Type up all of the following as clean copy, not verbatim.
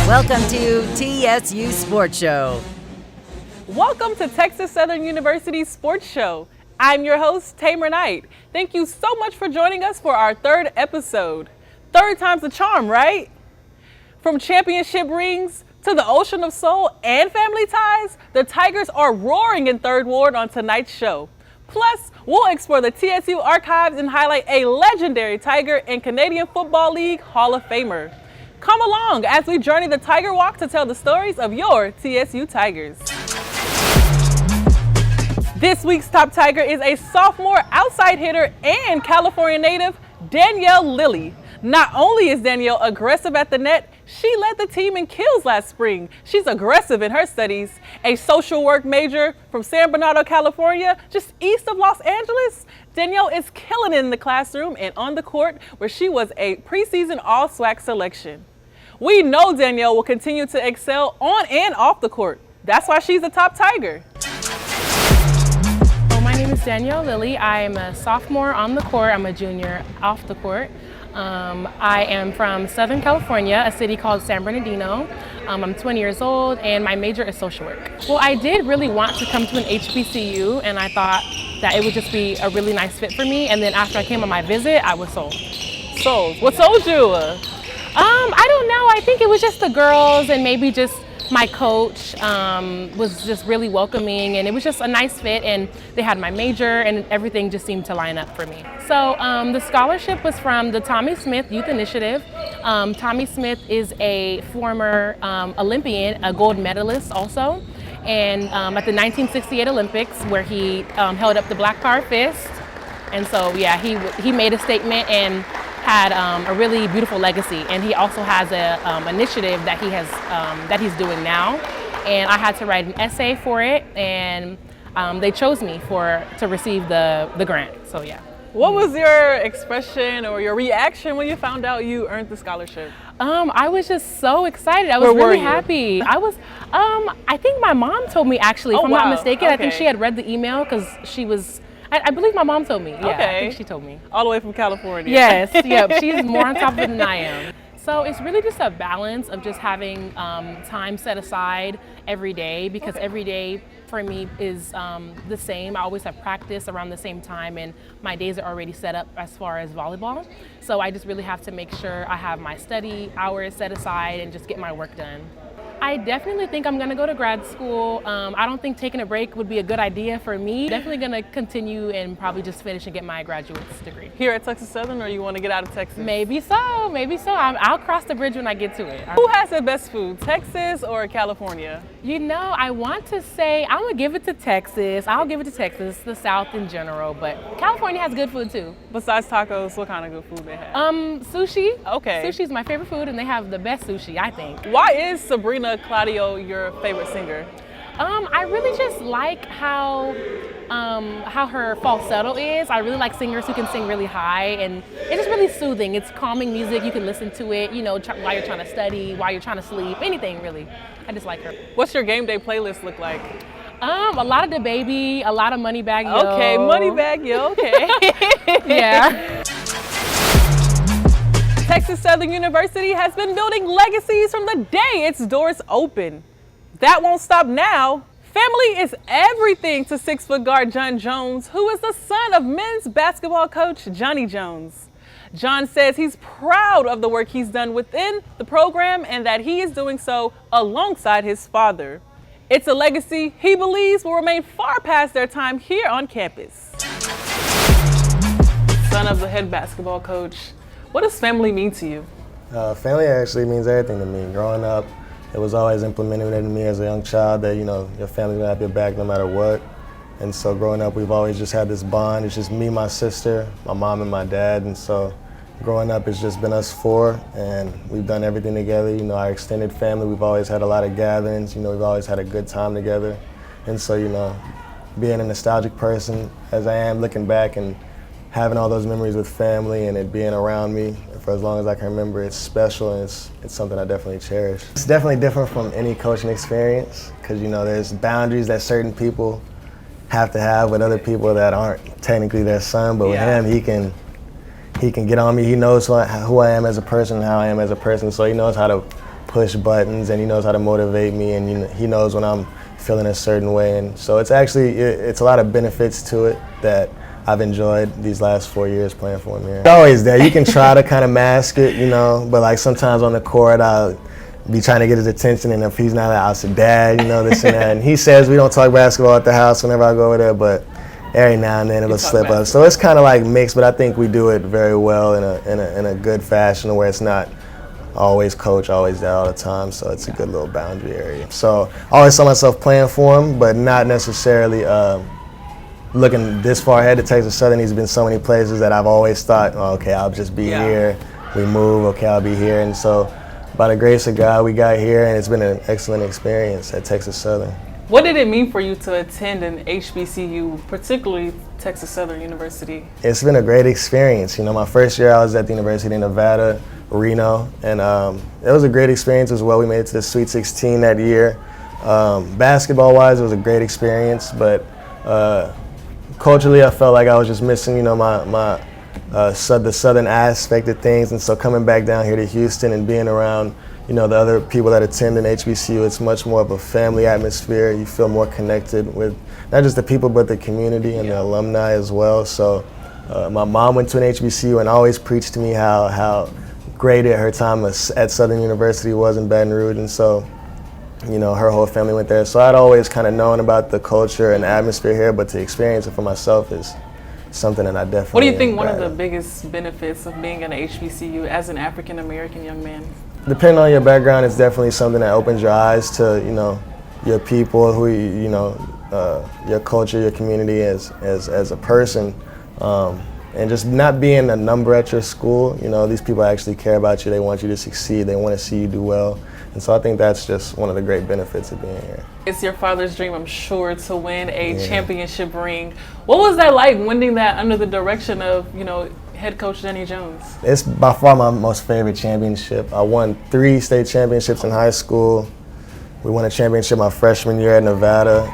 Welcome to TSU Sports Show. Welcome to Texas Southern University's Sports Show. I'm your host, Tamer Knight. Thank you so much for joining us for our third episode. Third time's a charm, right? From championship rings to the ocean of soul and family ties, the Tigers are roaring in Third Ward on tonight's show. Plus, we'll explore the TSU archives and highlight a legendary Tiger and Canadian Football League Hall of Famer. Come along as we journey the Tiger Walk to tell the stories of your TSU Tigers. This week's top Tiger is a sophomore outside hitter and California native, Danielle Lilley. Not only is Danielle aggressive at the net, she led the team in kills last spring. She's aggressive in her studies. A social work major from San Bernardino, California, just east of Los Angeles, Danielle is killing it in the classroom and on the court, where she was a preseason All-SWAC selection. We know Danielle will continue to excel on and off the court. That's why she's a top Tiger. My name is Danielle Lilley. I'm a sophomore on the court. I'm a junior off the court. I am from Southern California, a city called San Bernardino. I'm 20 years old and my major is social work. Well, I did really want to come to an HBCU and I thought that it would just be a really nice fit for me. And then after I came on my visit, I was sold. Sold? What sold you? I don't know. I think it was just the girls and maybe just my coach was just really welcoming and it was just a nice fit and they had my major and everything just seemed to line up for me. So the scholarship was from the Tommie Smith Youth Initiative. Tommie Smith is a former Olympian, a gold medalist also. And at the 1968 Olympics where he held up the black power fist. And so yeah, he made a statement and had a really beautiful legacy, and he also has a initiative that he has that he's doing now, and I had to write an essay for it, and they chose me to receive the grant. So yeah. What was your expression or your reaction when you found out you earned the scholarship? I was just so excited. I was really happy. I was. I think my mom told me actually, if I'm not mistaken. Okay. I think she had read the email because she was. I believe my mom told me. Yeah, okay. I think she told me. All the way from California. Yes, yep. She's more on top of it than I am. So it's really just a balance of just having time set aside every day because every day for me is the same. I always have practice around the same time and my days are already set up as far as volleyball. So I just really have to make sure I have my study hours set aside and just get my work done. I definitely think I'm going to go to grad school. I don't think taking a break would be a good idea for me. Definitely going to continue and probably just finish and get my graduate's degree. Here at Texas Southern, or you want to get out of Texas? Maybe so, maybe so. I'll cross the bridge when I get to it. Who has the best food, Texas or California? You know, I want to say I'm going to give it to Texas. I'll give it to Texas, the South in general, but California has good food too. Besides tacos, what kind of good food they have? Sushi. Okay. Sushi's my favorite food and they have the best sushi, I think. Why is Sabrina Claudio your favorite singer? I really just like how her falsetto is. I really like singers who can sing really high and it's just really soothing. It's calming music. You can listen to it, you know, while you're trying to study, while you're trying to sleep, anything really. I just like her. What's your game day playlist look like? A lot of DaBaby, a lot of Moneybagg Yo. Okay, Moneybagg Yo, okay. Yeah. Texas Southern University has been building legacies from the day its doors open. That won't stop now. Family is everything to 6-foot guard John Jones, who is the son of men's basketball coach Johnny Jones. John says he's proud of the work he's done within the program and that he is doing so alongside his father. It's a legacy he believes will remain far past their time here on campus. Son of the head basketball coach, what does family mean to you? Family actually means everything to me. Growing up, it was always implemented in me as a young child that, you know, your family's gonna have your back no matter what. And so growing up, we've always just had this bond. It's just me, my sister, my mom, and my dad. And so growing up, it's just been us four, and we've done everything together. You know, our extended family, we've always had a lot of gatherings. You know, we've always had a good time together. And so, you know, being a nostalgic person as I am, looking back and having all those memories with family and it being around me for as long as I can remember, it's special and it's something I definitely cherish. It's definitely different from any coaching experience because, you know, there's boundaries that certain people have to have with other people that aren't technically their son, but with him, he can get on me. He knows who I am as a person and how I am as a person, so he knows how to push buttons, and he knows how to motivate me, and he knows when I'm feeling a certain way. And so it's a lot of benefits to it that I've enjoyed these last 4 years playing for him here. It's always there. You can try to kind of mask it, but like sometimes on the court I'll be trying to get his attention, and if he's not, I'll say, Dad, this and that. And he says we don't talk basketball at the house whenever I go over there, but every now and then it'll slip up. So it's kind of like mixed, but I think we do it very well in a good fashion where it's not always coach, always there all the time. So it's a good little boundary area. So I always saw myself playing for him, but not necessarily looking this far ahead to Texas Southern. He's been so many places that I've always thought, okay, I'll just be here. We move, okay, I'll be here. And so by the grace of God, we got here, and it's been an excellent experience at Texas Southern. What did it mean for you to attend an HBCU, particularly Texas Southern University? It's been a great experience. My first year I was at the University of Nevada, Reno, and it was a great experience as well. We made it to the Sweet 16 that year. Basketball-wise, it was a great experience, but culturally I felt like I was just missing, the Southern aspect of things, and so coming back down here to Houston and being around the other people that attend an HBCU, it's much more of a family atmosphere. You feel more connected with not just the people, but the community and the alumni as well. So my mom went to an HBCU and always preached to me how great her time at Southern University was in Baton Rouge. And so, her whole family went there. So I'd always kind of known about the culture and atmosphere here, but to experience it for myself is something that I definitely. What do you think one of the biggest benefits of being in a HBCU as an African American young man? Depending on your background, it's definitely something that opens your eyes to, your people, who your culture, your community as a person, and just not being a number at your school. These people actually care about you. They want you to succeed. They want to see you do well. And so I think that's just one of the great benefits of being here. It's your father's dream, I'm sure, to win a championship ring. What was that like, winning that under the direction of, head coach Jenny Jones? It's by far my most favorite championship. I won 3 state championships in high school. We won a championship my freshman year at Nevada,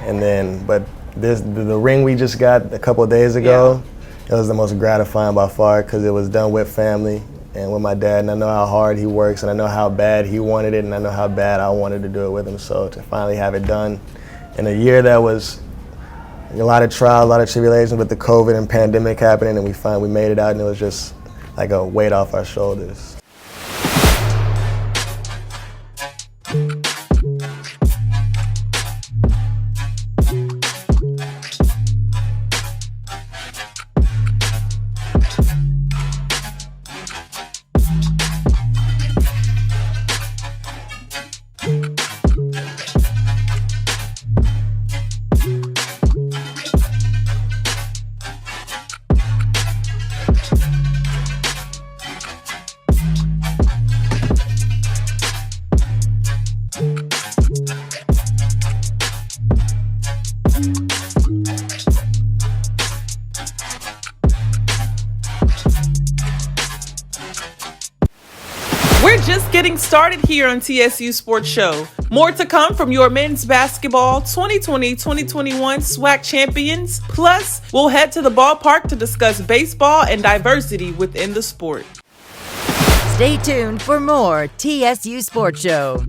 but the ring we just got a couple of days ago, it was the most gratifying by far because it was done with family and with my dad, and I know how hard he works, and I know how bad he wanted it, and I know how bad I wanted to do it with him. So to finally have it done in a year that was a lot of trials, a lot of tribulations with the COVID and pandemic happening, and we made it out, and it was just like a weight off our shoulders. We're just getting started here on TSU Sports Show. More to come from your men's basketball 2020-2021 SWAC champions. Plus, we'll head to the ballpark to discuss baseball and diversity within the sport. Stay tuned for more TSU Sports Show.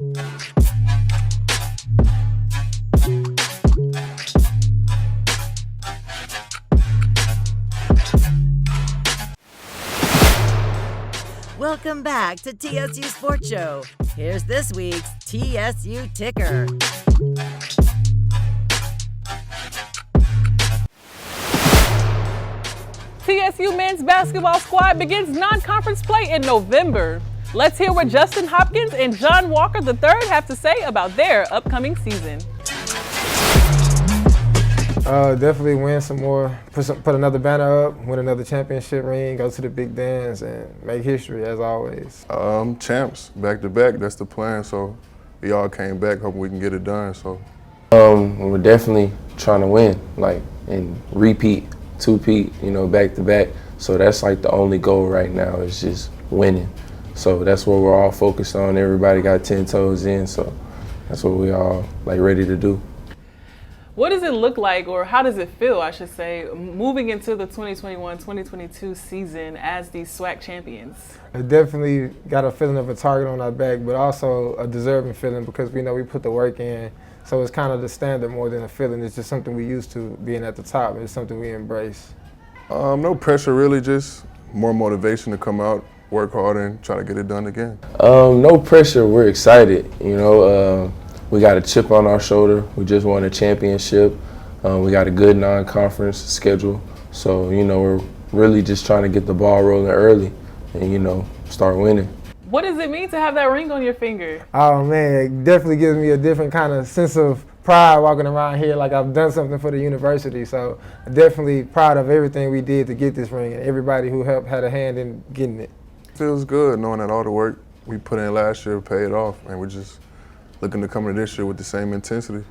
Welcome back to TSU Sports Show. Here's this week's TSU Ticker. TSU men's basketball squad begins non-conference play in November. Let's hear what Justin Hopkins and John Walker III have to say about their upcoming season. Definitely win some more, put another banner up, win another championship ring, go to the big dance, and make history as always. Champs, back to back, that's the plan. So we all came back, hoping we can get it done. So we're definitely trying to win, and repeat, two-peat, back to back. So that's the only goal right now is just winning. So that's what we're all focused on. Everybody got 10 toes in, so that's what we all ready to do. What does it look like, or how does it feel, I should say, moving into the 2021-2022 season as the SWAC champions? It definitely got a feeling of a target on our back, but also a deserving feeling because we know we put the work in. So it's kind of the standard more than a feeling. It's just something we used to being at the top. It's something we embrace. No pressure really, just more motivation to come out, work hard, and try to get it done again. No pressure. We're excited. We got a chip on our shoulder. We just won a championship. We got a good non-conference schedule. So, we're really just trying to get the ball rolling early and, start winning. What does it mean to have that ring on your finger? Oh, man, it definitely gives me a different kind of sense of pride walking around here like I've done something for the university. So I'm definitely proud of everything we did to get this ring and everybody who helped had a hand in getting it. Feels good knowing that all the work we put in last year paid off, and we're just looking to come into this year with the same intensity.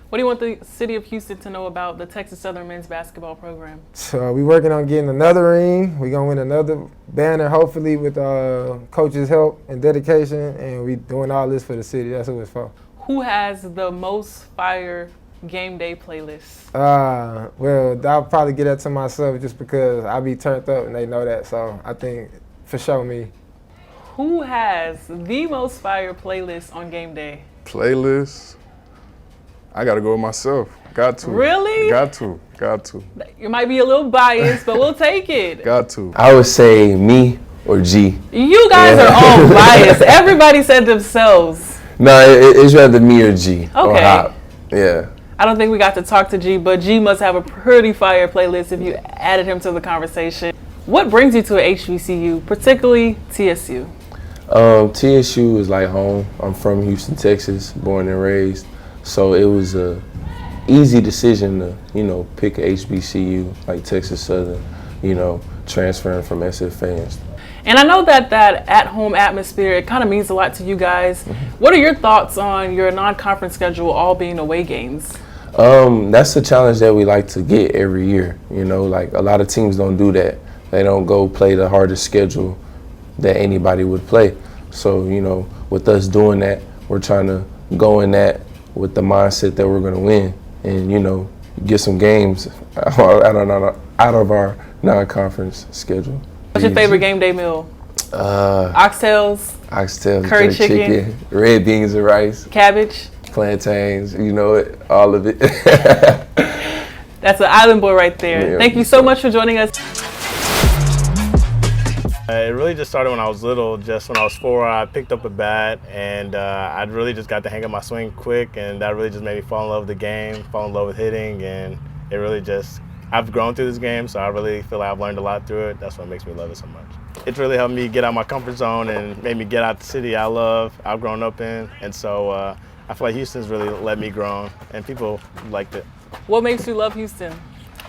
What do you want the city of Houston to know about the Texas Southern men's basketball program? So we're working on getting another ring. We're going to win another banner, hopefully, with coaches' help and dedication, and we're doing all this for the city. That's what it's for. Who has the most fire game day playlist? Well, I'll probably get that to myself just because I be turned up and they know that. So I think for sure me. Who has the most fire playlist on game day? Playlist? I got to go with myself. Got to. Really? Got to. You might be a little biased, but we'll take it. Got to. I would say me or G. You guys are all biased. Everybody said themselves. No, it's rather me or G. Okay. Or Hop. Yeah. I don't think we got to talk to G, but G must have a pretty fire playlist if you added him to the conversation. What brings you to a HBCU, particularly TSU? TSU is like home. I'm from Houston, Texas, born and raised. So it was a easy decision to, pick a HBCU like Texas Southern, transferring from SFA. And I know that at-home atmosphere, it kind of means a lot to you guys. What are your thoughts on your non-conference schedule all being away games? That's a challenge that we like to get every year. Like a lot of teams don't do that. They don't go play the hardest schedule that anybody would play. So, with us doing that, we're trying to go in that with the mindset that we're going to win and, get some games out of our non-conference schedule. What's your favorite game day meal? Oxtails, curry jerk chicken, red beans and rice, cabbage, plantains, all of it. That's an island boy right there. Yeah, Thank you so much for joining us. It really just started when I was little. Just when I was 4, I picked up a bat, and I really just got the hang of my swing quick, and that really just made me fall in love with the game, fall in love with hitting, and it really just, I've grown through this game, so I really feel like I've learned a lot through it. That's what makes me love it so much. It's really helped me get out of my comfort zone and made me get out the city I love, I've grown up in, and so I feel like Houston's really let me grow, and people liked it. What makes you love Houston?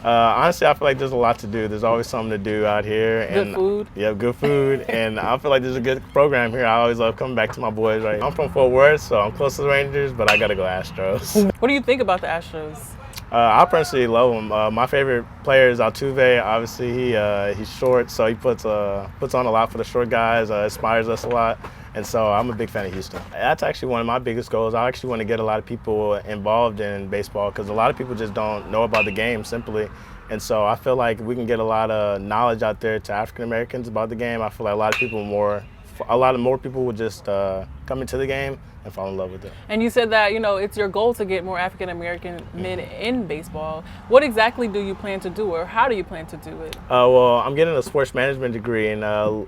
Honestly, I feel like there's a lot to do. There's always something to do out here. Good food. Yeah, good food. And I feel like there's a good program here. I always love coming back to my boys. Right? I'm from Fort Worth, so I'm close to the Rangers, but I got to go Astros. What do you think about the Astros? I personally love them. My favorite player is Altuve. Obviously, he's short, so he puts on a lot for the short guys, inspires us a lot. And so I'm a big fan of Houston. That's actually one of my biggest goals. I actually want to get a lot of people involved in baseball because a lot of people just don't know about the game simply. And so I feel like we can get a lot of knowledge out there to African Americans about the game. I feel like a lot more people would just come into the game and fall in love with it. And you said that, it's your goal to get more African American men in baseball. What exactly do you plan to do, or how do you plan to do it? Well, I'm getting a sports management degree, and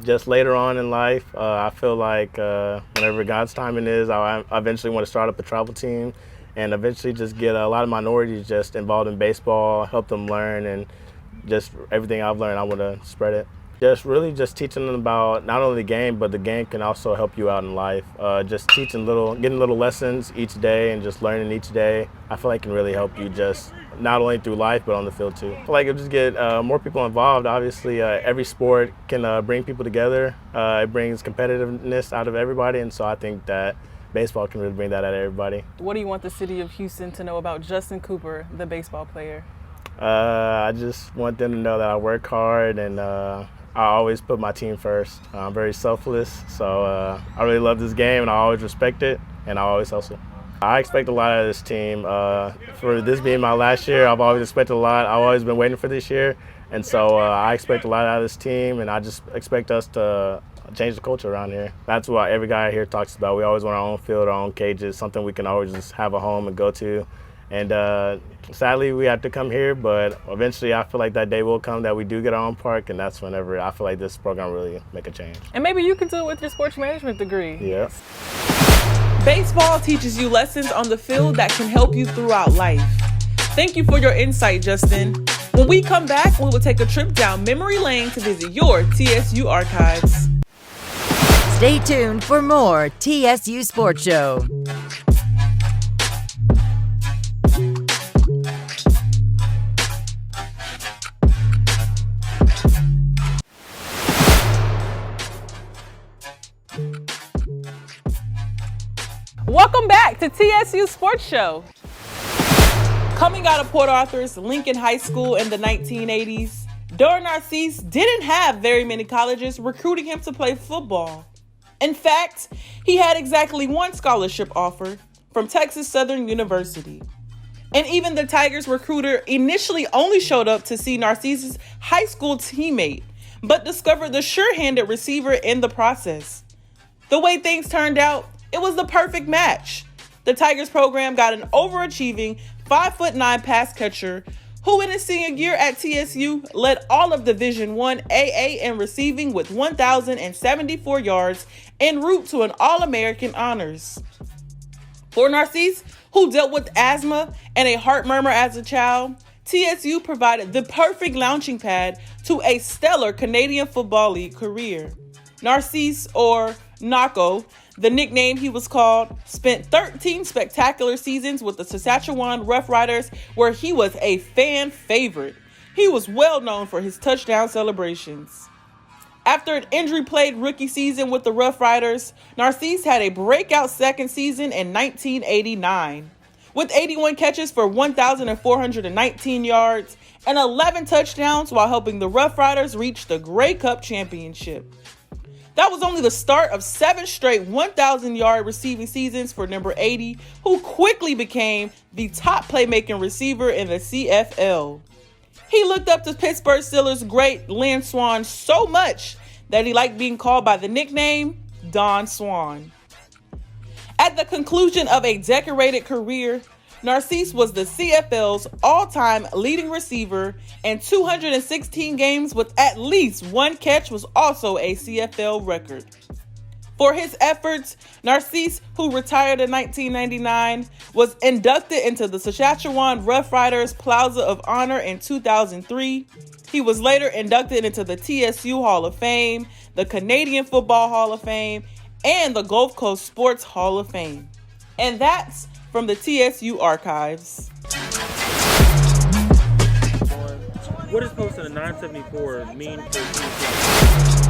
just later on in life, I feel like whenever God's timing is, I eventually want to start up a travel team and eventually just get a lot of minorities just involved in baseball, help them learn, and just everything I've learned, I want to spread it. Just really just teaching them about not only the game, but the game can also help you out in life. Just getting little lessons each day and just learning each day, I feel like can really help you just not only through life, but on the field too. I feel like it'll just get more people involved. Obviously, every sport can bring people together. It brings competitiveness out of everybody, and so I think that baseball can really bring that out of everybody. What do you want the city of Houston to know about Justin Cooper, the baseball player? I just want them to know that I work hard and I always put my team first. I'm very selfless, so I really love this game and I always respect it and I always hustle. I expect a lot out of this team. For this being my last year, I've always expected a lot. I've always been waiting for this year. And so I expect a lot out of this team, and I just expect us to change the culture around here. That's what every guy here talks about. We always want our own field, our own cages, something we can always just have a home and go to. And sadly, we have to come here, but eventually I feel like that day will come that we do get our own park, and that's whenever I feel like this program really make a change. And maybe you can do it with your sports management degree. Yeah. Baseball teaches you lessons on the field that can help you throughout life. Thank you for your insight, Justin. When we come back, we will take a trip down memory lane to visit your TSU archives. Stay tuned for more TSU Sports Show. Welcome back to TSU Sports Show. Coming out of Port Arthur's Lincoln High School in the 1980s, Narcisse didn't have very many colleges recruiting him to play football. In fact, he had exactly one scholarship offer from Texas Southern University. And even the Tigers recruiter initially only showed up to see Narcisse's high school teammate, but discovered the sure-handed receiver in the process. The way things turned out, it was the perfect match. The Tigers program got an overachieving 5'9" pass catcher who in his senior year at TSU led all of Division I AA in receiving with 1,074 yards en route to an All-American honors. For Narcisse, who dealt with asthma and a heart murmur as a child, TSU provided the perfect launching pad to a stellar Canadian Football League career. Narcisse, or Naco, the nickname he was called, spent 13 spectacular seasons with the Saskatchewan Roughriders, where he was a fan favorite. He was well known for his touchdown celebrations. After an injury-plagued rookie season with the Roughriders, Narcisse had a breakout second season in 1989. With 81 catches for 1,419 yards and 11 touchdowns while helping the Roughriders reach the Grey Cup championship. That was only the start of 7 straight 1,000-yard receiving seasons for number 80, who quickly became the top playmaking receiver in the CFL. He looked up to Pittsburgh Steelers great Lynn Swann so much that he liked being called by the nickname Don Swan. At the conclusion of a decorated career, Narcisse was the CFL's all-time leading receiver, and 216 games with at least 1 catch was also a CFL record. For his efforts, Narcisse, who retired in 1999, was inducted into the Saskatchewan Roughriders Plaza of Honor in 2003. He was later inducted into the TSU Hall of Fame, the Canadian Football Hall of Fame, and the Gulf Coast Sports Hall of Fame. And that's from the TSU archives. What does posting a 974 mean for TSU?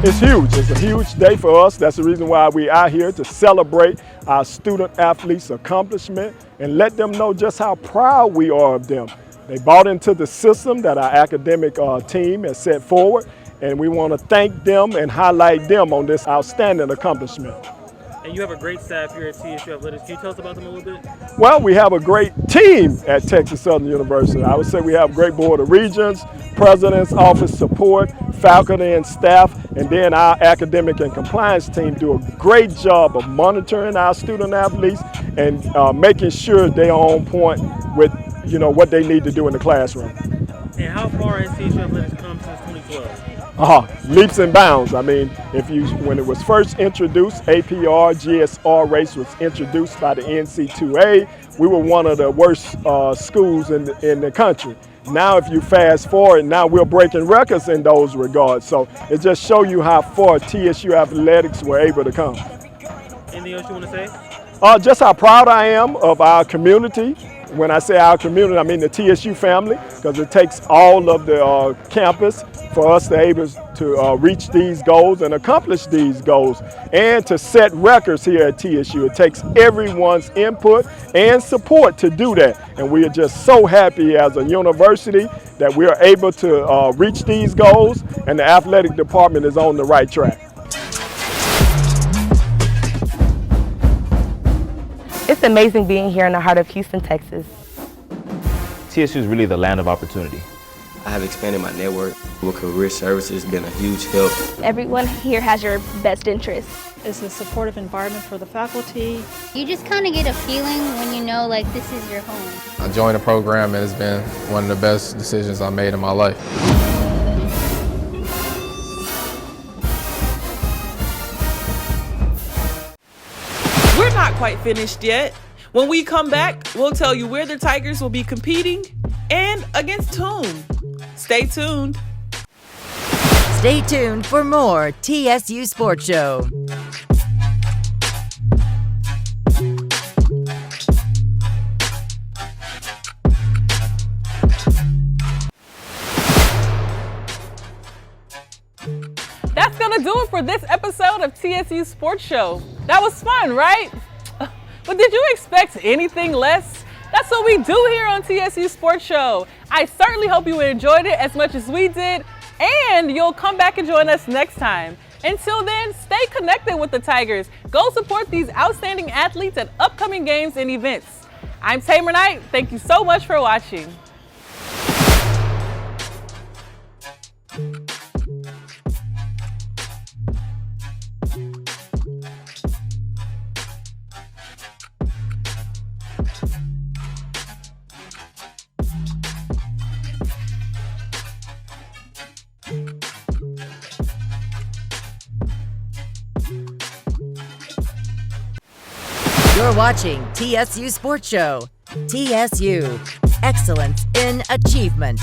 It's huge. It's a huge day for us. That's the reason why we're out here to celebrate our student athletes' accomplishment and let them know just how proud we are of them. They bought into the system that our academic team has set forward, and we want to thank them and highlight them on this outstanding accomplishment. And you have a great staff here at TSU Athletics. Can you tell us about them a little bit? Well, we have a great team at Texas Southern University. I would say we have a great board of regents, president's office support, faculty and staff, and then our academic and compliance team do a great job of monitoring our student athletes and making sure they are on point with what they need to do in the classroom. And how far has TSU Athletics come since 2012? Leaps and bounds. I mean, when it was first introduced, APR, GSR race was introduced by the NC2A. We were one of the worst schools in the country. Now, if you fast forward, now we're breaking records in those regards. So it just shows you how far TSU Athletics were able to come. Anything else you want to say? Just how proud I am of our community. When I say our community, I mean the TSU family, because it takes all of the campus for us to be able to reach these goals and accomplish these goals and to set records here at TSU. It takes everyone's input and support to do that. And we are just so happy as a university that we are able to reach these goals, and the athletic department is on the right track. It's amazing being here in the heart of Houston, Texas. TSU is really the land of opportunity. I have expanded my network with career services, been a huge help. Everyone here has your best interest. It's a supportive environment for the faculty. You just kind of get a feeling when you know like this is your home. I joined the program and it's been one of the best decisions I made in my life. We're not quite finished yet. When we come back, we'll tell you where the Tigers will be competing and against whom. Stay tuned. Stay tuned for more TSU Sports Show. That's gonna do it for this episode of TSU Sports Show. That was fun, right? But did you expect anything less? That's what we do here on TSU Sports Show. I certainly hope you enjoyed it as much as we did, and you'll come back and join us next time. Until then, stay connected with the Tigers. Go support these outstanding athletes at upcoming games and events. I'm Tamer Knight. Thank you so much for watching. You're watching TSU Sports Show. TSU, excellence in achievement.